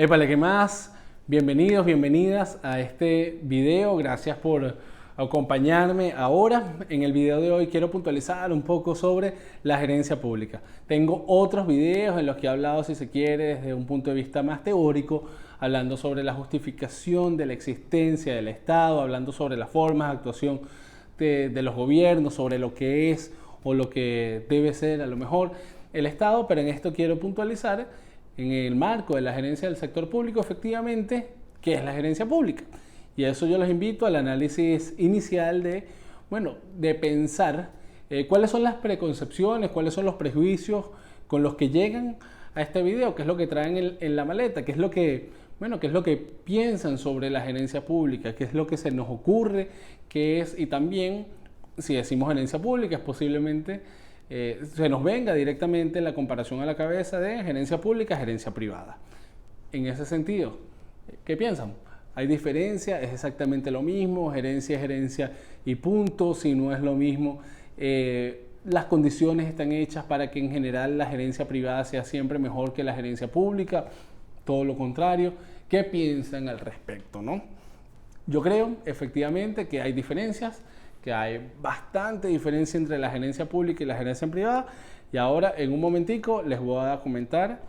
Épale, ¿qué más? Bienvenidos, bienvenidas a este video. Gracias por acompañarme ahora. En el video de hoy quiero puntualizar un poco sobre la gerencia pública. Tengo otros videos en los que he hablado, si se quiere, desde un punto de vista más teórico, hablando sobre la justificación de la existencia del Estado, hablando sobre las formas de actuación de los gobiernos, sobre lo que es o lo que debe ser a lo mejor el Estado, pero en esto quiero puntualizar en el marco de la gerencia del sector público, efectivamente, ¿qué es la gerencia pública? Y a eso yo los invito al análisis inicial de pensar cuáles son las preconcepciones, cuáles son los prejuicios con los que llegan a este video, qué es lo que traen en la maleta, qué es lo que piensan sobre la gerencia pública, qué es lo que se nos ocurre, qué es, y también, si decimos gerencia pública, es posiblemente se nos venga directamente la comparación a la cabeza de gerencia pública, gerencia privada. En ese sentido, ¿qué piensan? ¿Hay diferencia? ¿Es exactamente lo mismo? ¿Gerencia es gerencia y punto? Si no es lo mismo, las condiciones están hechas para que en general la gerencia privada sea siempre mejor que la gerencia pública, todo lo contrario. ¿Qué piensan al respecto, no? Yo creo efectivamente que hay diferencias, que hay bastante diferencia entre la gerencia pública y la gerencia privada, y ahora en un momentico les voy a comentar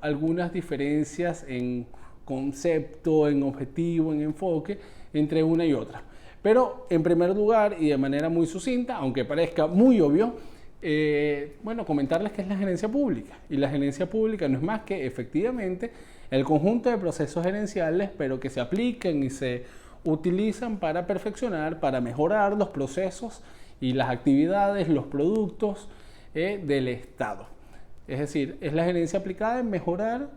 algunas diferencias en concepto, en objetivo, en enfoque entre una y otra. Pero en primer lugar y de manera muy sucinta, aunque parezca muy obvio, comentarles qué es la gerencia pública. Y la gerencia pública no es más que efectivamente el conjunto de procesos gerenciales, pero que se aplican y se utilizan para perfeccionar, para mejorar los procesos y las actividades, los productos del Estado. Es decir, es la gerencia aplicada en mejorar,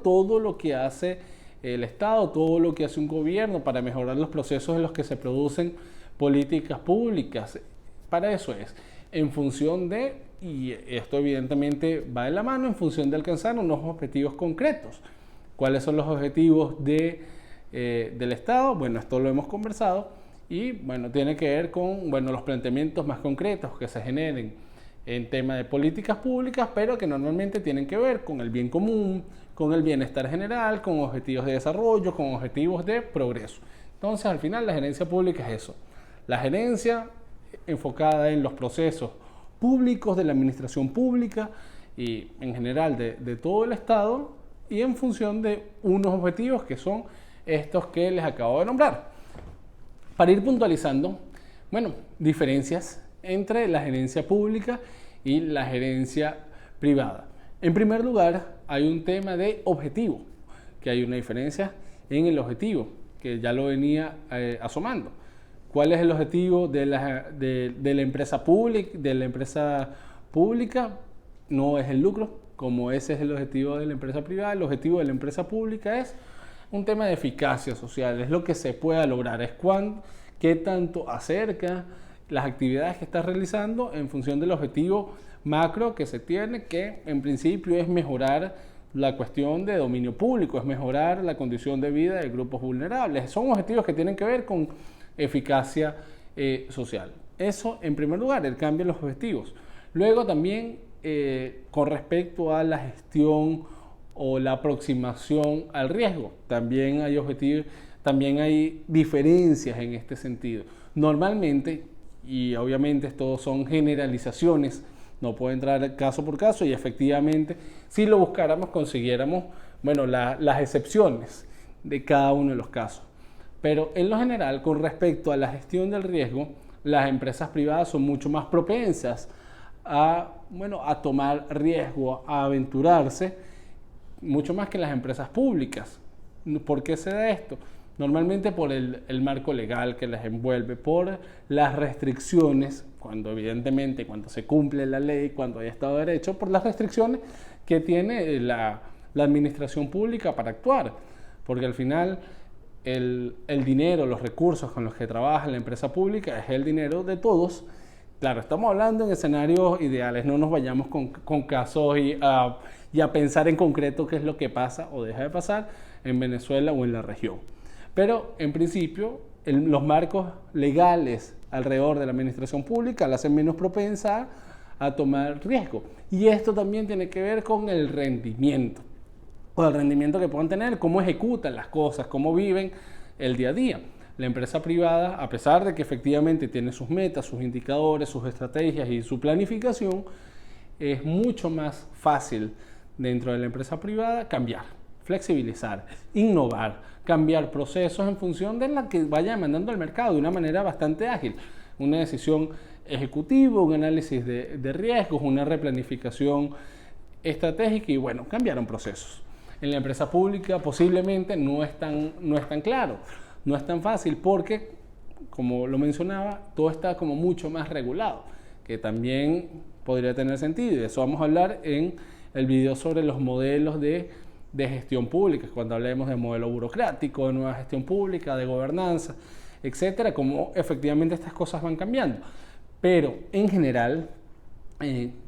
todo lo que hace el Estado, todo lo que hace un gobierno para mejorar los procesos en los que se producen políticas públicas. Para eso es, en función de, y esto evidentemente va de la mano, en función de alcanzar unos objetivos concretos. ¿Cuáles son los objetivos del Estado? Bueno, esto lo hemos conversado y tiene que ver con los planteamientos más concretos que se generen en tema de políticas públicas, pero que normalmente tienen que ver con el bien común, con el bienestar general, con objetivos de desarrollo, con objetivos de progreso. Entonces, al final, la gerencia pública es eso. La gerencia enfocada en los procesos públicos de la administración pública y en general de todo el Estado, y en función de unos objetivos que son estos que les acabo de nombrar. Para ir puntualizando, diferencias entre la gerencia pública y la gerencia privada. En primer lugar, hay un tema de objetivo, que hay una diferencia en el objetivo, que ya lo venía asomando. ¿Cuál es el objetivo de la empresa pública? No es el lucro, como ese es el objetivo de la empresa privada. El objetivo de la empresa pública es un tema de eficacia social, es lo que se pueda lograr, es qué tanto acerca las actividades que estás realizando en función del objetivo macro que se tiene, que en principio es mejorar la cuestión de dominio público, es mejorar la condición de vida de grupos vulnerables. Son objetivos que tienen que ver con eficacia social. Eso en primer lugar, el cambio en los objetivos. Luego también con respecto a la gestión o la aproximación al riesgo, también hay objetivos, también hay diferencias en este sentido. Normalmente, y obviamente esto son generalizaciones, no puedo entrar caso por caso, y efectivamente si lo buscáramos consiguiéramos las excepciones de cada uno de los casos. Pero en lo general, con respecto a la gestión del riesgo, las empresas privadas son mucho más propensas a tomar riesgo, a aventurarse, mucho más que las empresas públicas. ¿Por qué se da esto? Normalmente por el marco legal que las envuelve, por las restricciones, cuando se cumple la ley, cuando hay Estado de Derecho, por las restricciones que tiene la administración pública para actuar. Porque al final el dinero, los recursos con los que trabaja la empresa pública es el dinero de todos. Claro, estamos hablando en escenarios ideales, no nos vayamos con casos y a pensar en concreto qué es lo que pasa o deja de pasar en Venezuela o en la región. Pero en principio los marcos legales alrededor de la administración pública la hacen menos propensa a tomar riesgo. Y esto también tiene que ver con el rendimiento. o del rendimiento que puedan tener, cómo ejecutan las cosas, cómo viven el día a día. La empresa privada, a pesar de que efectivamente tiene sus metas, sus indicadores, sus estrategias y su planificación, es mucho más fácil dentro de la empresa privada cambiar, flexibilizar, innovar, cambiar procesos en función de la que vaya demandando el mercado de una manera bastante ágil. Una decisión ejecutiva, un análisis de riesgos, una replanificación estratégica y bueno, cambiaron procesos. En la empresa pública posiblemente no es tan claro, no es tan fácil porque, como lo mencionaba, todo está como mucho más regulado, que también podría tener sentido. Y de eso vamos a hablar en el video sobre los modelos de gestión pública, cuando hablemos de modelo burocrático, de nueva gestión pública, de gobernanza, etcétera, cómo efectivamente estas cosas van cambiando. Pero en general,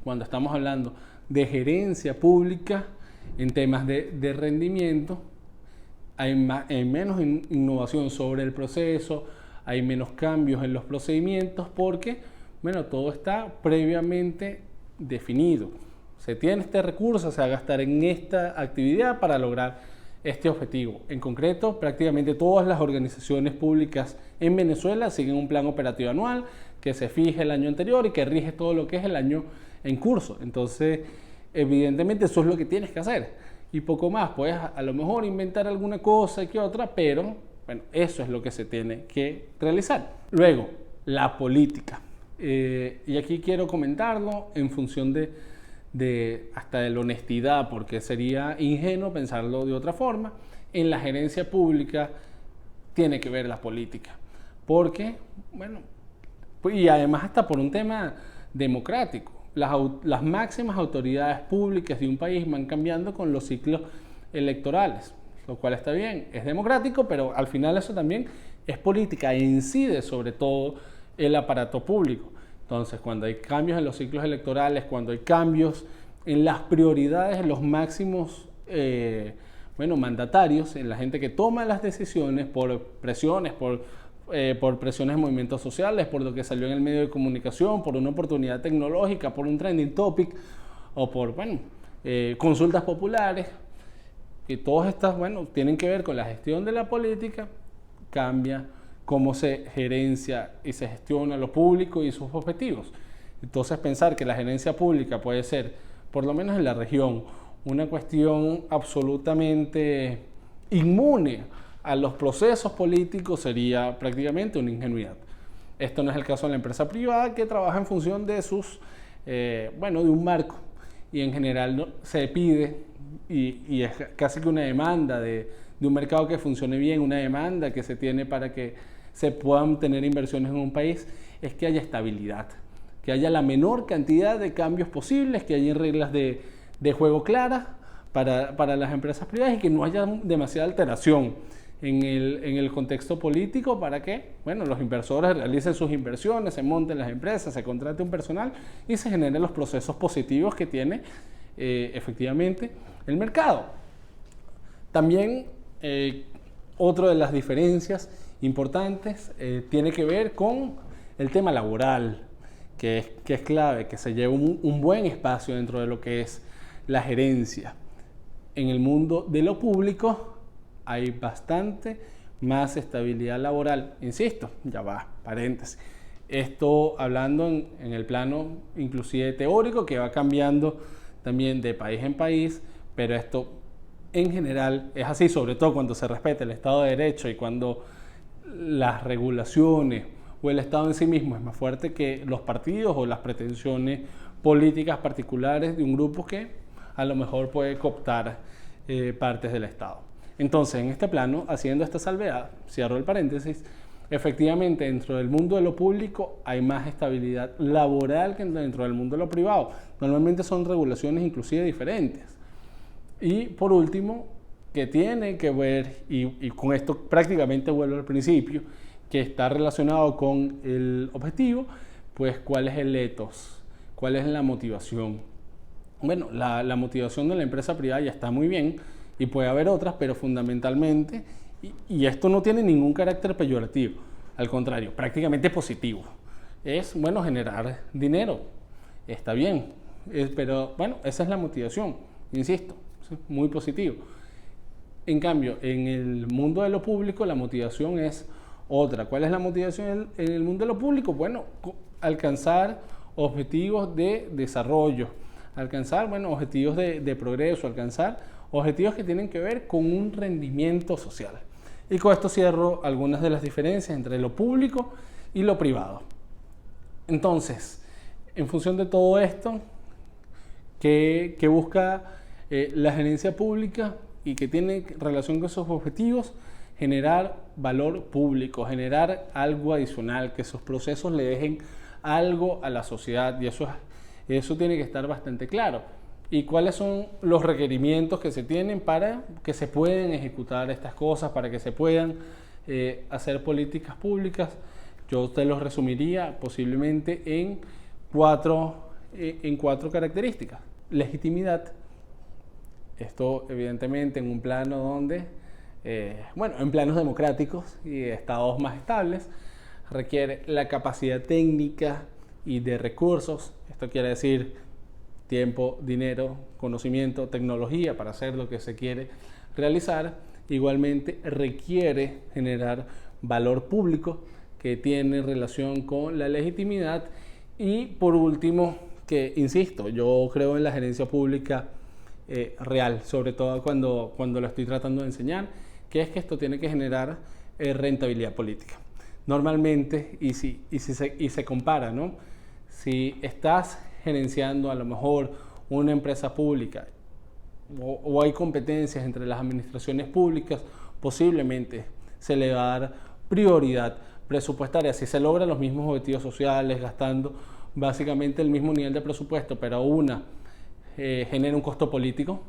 cuando estamos hablando de gerencia pública en temas de rendimiento, hay menos innovación sobre el proceso, hay menos cambios en los procedimientos porque, bueno, todo está previamente definido. Se tiene este recurso, se va a gastar en esta actividad para lograr este objetivo. En concreto, prácticamente todas las organizaciones públicas en Venezuela siguen un plan operativo anual que se fije el año anterior y que rige todo lo que es el año en curso. Entonces, evidentemente eso es lo que tienes que hacer. Y poco más, puedes a lo mejor inventar alguna cosa que otra, pero bueno, eso es lo que se tiene que realizar. Luego, la política. Y aquí quiero comentarlo en función hasta de la honestidad, porque sería ingenuo pensarlo de otra forma. En la gerencia pública tiene que ver la política, porque, bueno, y además hasta por un tema democrático. Las máximas autoridades públicas de un país van cambiando con los ciclos electorales, lo cual está bien, es democrático, pero al final eso también es política e incide sobre todo el aparato público. Entonces, cuando hay cambios en los ciclos electorales, cuando hay cambios en las prioridades de los máximos mandatarios, en la gente que toma las decisiones por presiones, por presiones de movimientos sociales, por lo que salió en el medio de comunicación, por una oportunidad tecnológica, por un trending topic o por consultas populares, y todas estas tienen que ver con la gestión de la política, cambia cómo se gerencia y se gestiona lo público y sus objetivos. Entonces, pensar que la gerencia pública puede ser, por lo menos en la región, una cuestión absolutamente inmune a los procesos políticos sería prácticamente una ingenuidad. Esto no es el caso de la empresa privada, que trabaja en función de de un marco, y en general se pide y es casi que una demanda de un mercado que funcione bien, una demanda que se tiene para que se puedan tener inversiones en un país, es que haya estabilidad, que haya la menor cantidad de cambios posibles, que haya reglas de juego claras para las empresas privadas y que no haya demasiada alteración en el contexto político para que los inversores realicen sus inversiones, se monten las empresas, se contrate un personal y se generen los procesos positivos que tiene efectivamente el mercado. También otra de las diferencias importantes tiene que ver con el tema laboral, que es clave, que se lleve un buen espacio dentro de lo que es la gerencia. En el mundo de lo público hay bastante más estabilidad laboral. Insisto, ya va, paréntesis. Esto hablando en el plano inclusive teórico, que va cambiando también de país en país, pero esto en general es así, sobre todo cuando se respeta el Estado de Derecho y cuando las regulaciones o el Estado en sí mismo es más fuerte que los partidos o las pretensiones políticas particulares de un grupo que a lo mejor puede cooptar partes del Estado. Entonces, en este plano, haciendo esta salvedad, cierro el paréntesis, efectivamente dentro del mundo de lo público hay más estabilidad laboral que dentro del mundo de lo privado. Normalmente son regulaciones inclusive diferentes. Y por último, que tiene que ver, y con esto prácticamente vuelvo al principio, que está relacionado con el objetivo, pues cuál es el ethos, cuál es la motivación. Bueno, la motivación de la empresa privada ya está muy bien y puede haber otras, pero fundamentalmente, y esto no tiene ningún carácter peyorativo, al contrario, prácticamente positivo, es, generar dinero, está bien, pero esa es la motivación, insisto, ¿sí? Muy positivo. En cambio, en el mundo de lo público la motivación es otra. ¿Cuál es la motivación en el mundo de lo público? Bueno, alcanzar objetivos de desarrollo, alcanzar, bueno, objetivos de progreso, alcanzar objetivos que tienen que ver con un rendimiento social. Y con esto cierro algunas de las diferencias entre lo público y lo privado. Entonces, en función de todo esto, ¿qué busca la gerencia pública y que tiene relación con esos objetivos? Generar valor público, generar algo adicional, que esos procesos le dejen algo a la sociedad, y eso tiene que estar bastante claro. ¿Y cuáles son los requerimientos que se tienen para que se puedan ejecutar estas cosas, para que se puedan hacer políticas públicas? Yo te los resumiría posiblemente en cuatro características. Legitimidad. Esto evidentemente en un plano donde, en planos democráticos y estados más estables, requiere la capacidad técnica y de recursos. Esto quiere decir tiempo, dinero, conocimiento, tecnología para hacer lo que se quiere realizar. Igualmente requiere generar valor público que tiene relación con la legitimidad. Y por último, que insisto, yo creo en la gerencia pública real, sobre todo cuando lo estoy tratando de enseñar, que es que esto tiene que generar rentabilidad política. Normalmente, y se compara, ¿no? Si estás gerenciando a lo mejor una empresa pública o hay competencias entre las administraciones públicas, posiblemente se le va a dar prioridad presupuestaria. Si se logran los mismos objetivos sociales, gastando básicamente el mismo nivel de presupuesto, pero una genera un costo político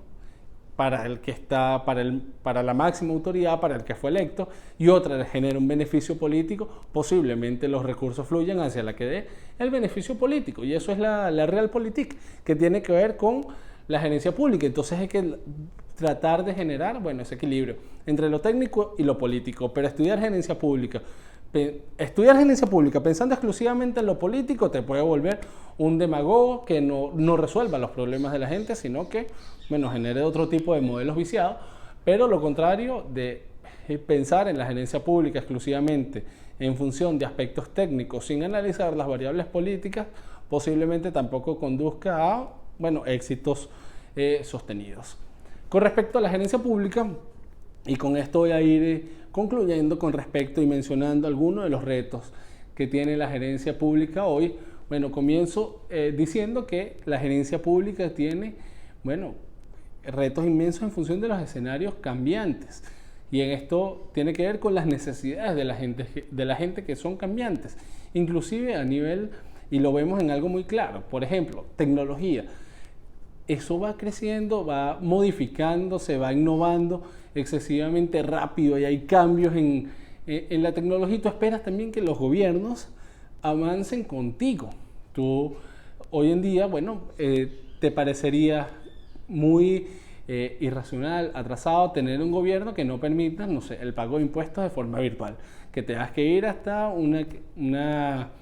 para el que está, para la máxima autoridad, para el que fue electo, y otra genera un beneficio político, posiblemente los recursos fluyan hacia la que dé el beneficio político. Y eso es la realpolitik, que tiene que ver con la gerencia pública. Entonces hay que tratar de generar, ese equilibrio entre lo técnico y lo político. Pero estudiar gerencia pública pensando exclusivamente en lo político te puede volver un demagogo que no resuelva los problemas de la gente, sino que genere otro tipo de modelos viciados. Pero lo contrario de pensar en la gerencia pública exclusivamente en función de aspectos técnicos sin analizar las variables políticas, posiblemente tampoco conduzca a éxitos sostenidos. Con respecto a la gerencia pública, y con esto voy a ir concluyendo con respecto y mencionando algunos de los retos que tiene la gerencia pública hoy. Comienzo diciendo que la gerencia pública tiene, retos inmensos en función de los escenarios cambiantes. Y en esto tiene que ver con las necesidades de la gente que son cambiantes. Inclusive a nivel, y lo vemos en algo muy claro, por ejemplo, tecnología. Eso va creciendo, va modificándose, va innovando excesivamente rápido y hay cambios en la tecnología. Tú esperas también que los gobiernos avancen contigo. Tú hoy en día, te parecería muy irracional, atrasado tener un gobierno que no permita, el pago de impuestos de forma virtual, que tengas que ir hasta una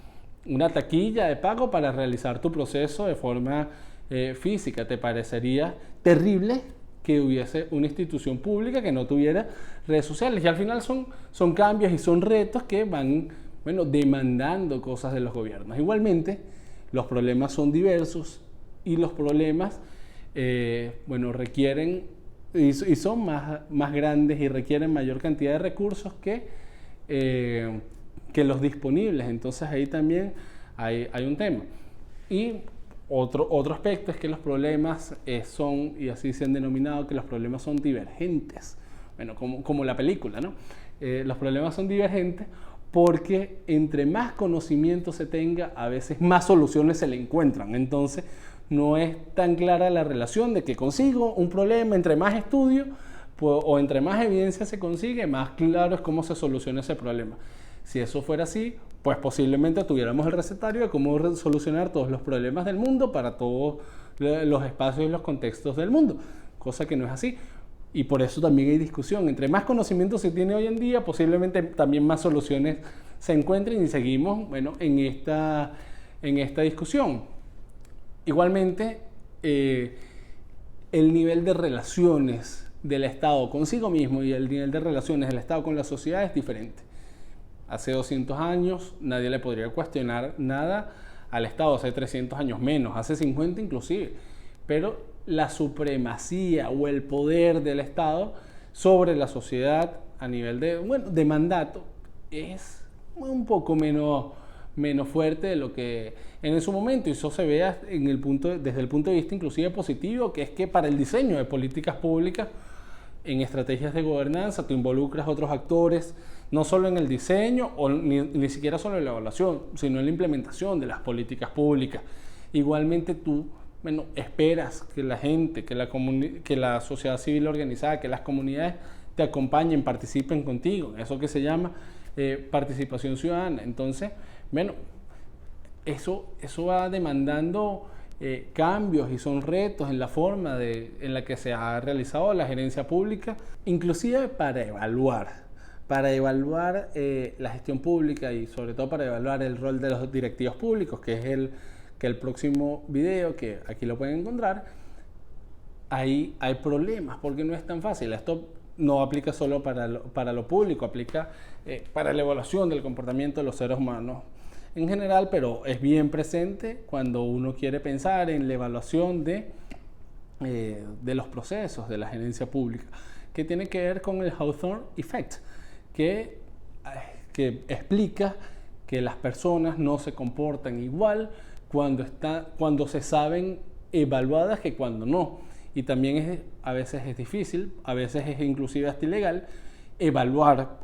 taquilla de pago para realizar tu proceso de forma física. Te parecería terrible que hubiese una institución pública que no tuviera redes sociales, y al final son cambios y son retos que van demandando cosas de los gobiernos. Igualmente, los problemas son diversos y los problemas requieren y son más grandes y requieren mayor cantidad de recursos que los disponibles. Entonces ahí también hay un tema. Y otro aspecto es que los problemas son, y así se han denominado, que los problemas son divergentes. Como la película, ¿no? Los problemas son divergentes porque entre más conocimiento se tenga, a veces más soluciones se le encuentran. Entonces, no es tan clara la relación de que consigo un problema, entre más estudio o entre más evidencia se consigue, más claro es cómo se soluciona ese problema. Si eso fuera así, pues posiblemente tuviéramos el recetario de cómo solucionar todos los problemas del mundo para todos los espacios y los contextos del mundo, cosa que no es así. Y por eso también hay discusión. Entre más conocimiento se tiene hoy en día, posiblemente también más soluciones se encuentren, y seguimos en esta discusión. Igualmente, el nivel de relaciones del Estado consigo mismo y el nivel de relaciones del Estado con la sociedad es diferente. Hace 200 años nadie le podría cuestionar nada al Estado, hace 300 años menos, hace 50 inclusive. Pero la supremacía o el poder del Estado sobre la sociedad a nivel de mandato es un poco menos fuerte de lo que en su momento, y eso se ve desde el punto de vista inclusive positivo, que es que para el diseño de políticas públicas en estrategias de gobernanza tú involucras a otros actores, no solo en el diseño o ni siquiera solo en la evaluación, sino en la implementación de las políticas públicas. Igualmente tú esperas que la gente, que la sociedad civil organizada, que las comunidades te acompañen, participen contigo, eso que se llama participación ciudadana. Entonces, eso va demandando cambios y son retos en la forma en la que se ha realizado la gerencia pública, inclusive para evaluar la gestión pública y sobre todo para evaluar el rol de los directivos públicos, que es el próximo video, que aquí lo pueden encontrar. Ahí hay problemas porque no es tan fácil. Esto no aplica solo para lo público, aplica para la evaluación del comportamiento de los seres humanos en general, pero es bien presente cuando uno quiere pensar en la evaluación de los procesos de la gerencia pública, que tiene que ver con el Hawthorne Effect, que explica que las personas no se comportan igual cuando se saben evaluadas que cuando no. Y también a veces es difícil, a veces es inclusive hasta ilegal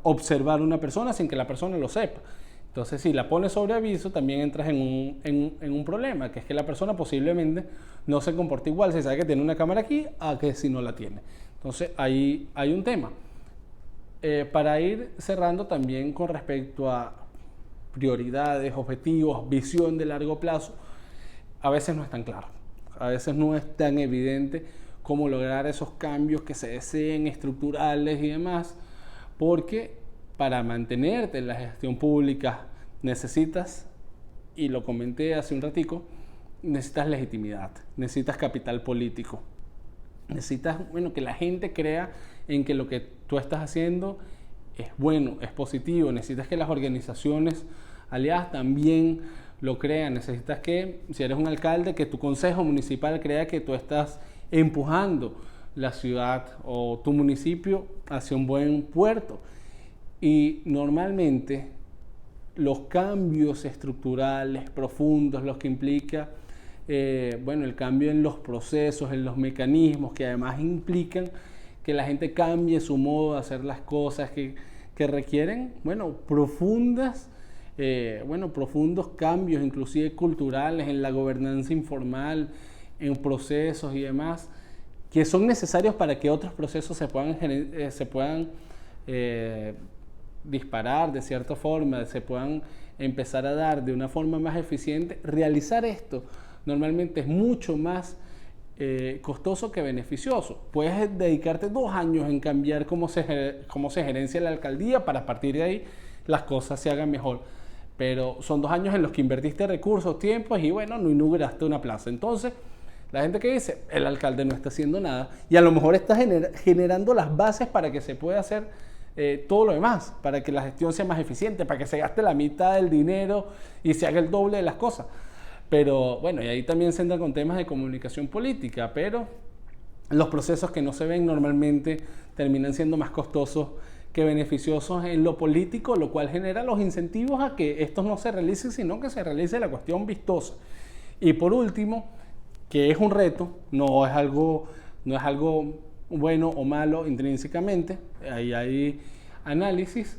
observar una persona sin que la persona lo sepa. Entonces, si la pones sobre aviso, también entras en un problema, que es que la persona posiblemente no se comporta igual si sabe que tiene una cámara aquí a que si no la tiene. Entonces, ahí hay un tema. Para ir cerrando también con respecto a prioridades, objetivos, visión de largo plazo, a veces no es tan claro, a veces no es tan evidente cómo lograr esos cambios que se deseen, estructurales y demás, porque para mantenerte en la gestión pública necesitas, y lo comenté hace un ratico, necesitas legitimidad, necesitas capital político, necesitas que la gente crea en que lo que tú estás haciendo es bueno, es positivo. Necesitas que las organizaciones aliadas también lo crean. Necesitas que, si eres un alcalde, que tu consejo municipal crea que tú estás empujando la ciudad o tu municipio hacia un buen puerto. Y normalmente los cambios estructurales profundos, los que implica el cambio en los procesos, en los mecanismos, que además implican que la gente cambie su modo de hacer las cosas, que requieren profundos cambios, inclusive culturales, en la gobernanza informal, en procesos y demás, que son necesarios para que otros procesos se puedan disparar de cierta forma, se puedan empezar a dar de una forma más eficiente. Realizar esto normalmente es mucho más costoso que beneficioso. Puedes dedicarte 2 años en cambiar cómo se gerencia la alcaldía para a partir de ahí las cosas se hagan mejor, pero son 2 años en los que invertiste recursos, tiempos y no inauguraste una plaza. Entonces la gente que dice el alcalde no está haciendo nada, y a lo mejor está generando las bases para que se pueda hacer todo lo demás, para que la gestión sea más eficiente, para que se gaste la mitad del dinero y se haga el doble de las cosas. Pero y ahí también se entra con temas de comunicación política, pero los procesos que no se ven normalmente terminan siendo más costosos que beneficiosos en lo político, lo cual genera los incentivos a que estos no se realicen, sino que se realice la cuestión vistosa. Y por último, que es un reto, no es algo bueno o malo intrínsecamente, ahí hay análisis,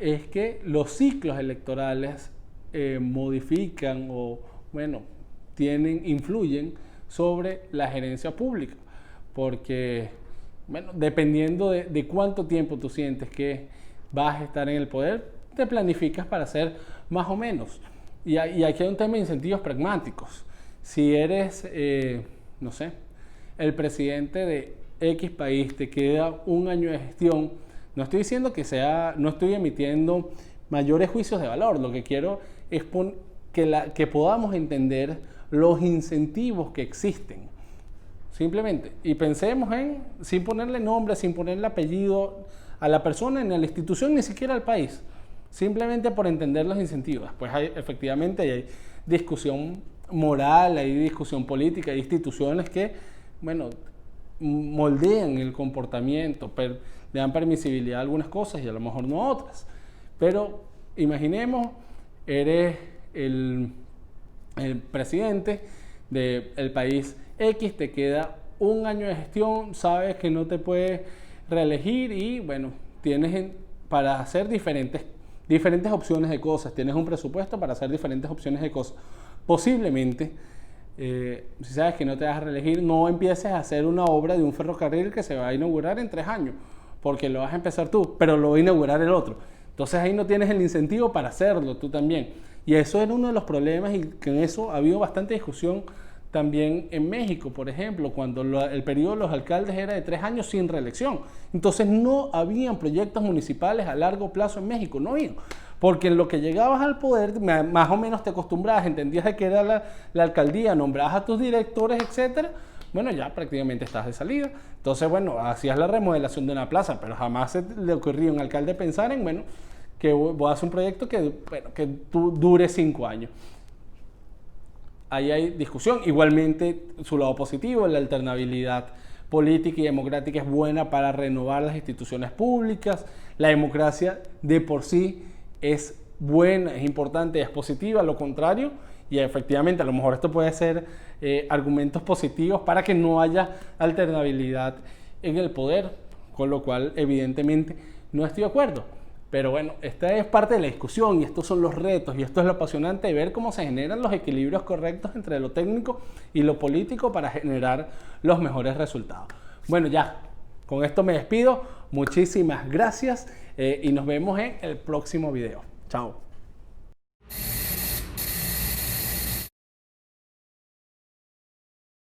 es que los ciclos electorales modifican o influyen sobre la gerencia pública, porque dependiendo de cuánto tiempo tú sientes que vas a estar en el poder, te planificas para hacer más o menos. Y aquí hay un tema de incentivos pragmáticos. Si eres, el presidente de X país, te queda 1 año de gestión, no estoy diciendo no estoy emitiendo mayores juicios de valor, lo que quiero es que podamos entender los incentivos que existen simplemente. Y pensemos en, sin ponerle nombre, sin ponerle apellido a la persona, ni a la institución, ni siquiera al país. Simplemente por entender los incentivos. Después efectivamente hay discusión moral, hay discusión política, hay instituciones que, bueno, moldean el comportamiento, le dan permisibilidad a algunas cosas y a lo mejor no a otras. Pero imaginemos, eres el presidente del país X, te queda un año de gestión, sabes que no te puedes reelegir y bueno, tienes para hacer diferentes opciones de cosas, tienes un presupuesto para hacer diferentes opciones de cosas. Posiblemente, si sabes que no te vas a reelegir, no empieces a hacer una obra de un ferrocarril que se va a inaugurar en 3 años, porque lo vas a empezar tú, pero lo va a inaugurar el otro. Entonces ahí no tienes el incentivo para hacerlo tú también. Y eso era uno de los problemas, y que en eso ha habido bastante discusión también en México, por ejemplo, cuando el periodo de los alcaldes era de 3 años sin reelección. Entonces no habían proyectos municipales a largo plazo en México, no había. Porque en lo que llegabas al poder, más o menos te acostumbrabas, entendías de que era la alcaldía, nombrabas a tus directores, etcétera. Bueno, ya prácticamente estás de salida. Entonces, bueno, hacías la remodelación de una plaza, pero jamás se le ocurrió a un alcalde pensar en, bueno, que voy a hacer un proyecto que dure 5 años. Ahí hay discusión. Igualmente, su lado positivo, la alternabilidad política y democrática es buena para renovar las instituciones públicas. La democracia de por sí es buena, es importante, es positiva. Lo contrario, y efectivamente a lo mejor esto puede ser argumentos positivos para que no haya alternabilidad en el poder, con lo cual evidentemente no estoy de acuerdo. Pero bueno, esta es parte de la discusión y estos son los retos y esto es lo apasionante de ver cómo se generan los equilibrios correctos entre lo técnico y lo político para generar los mejores resultados. Bueno, ya, con esto me despido. Muchísimas gracias y nos vemos en el próximo video. Chao.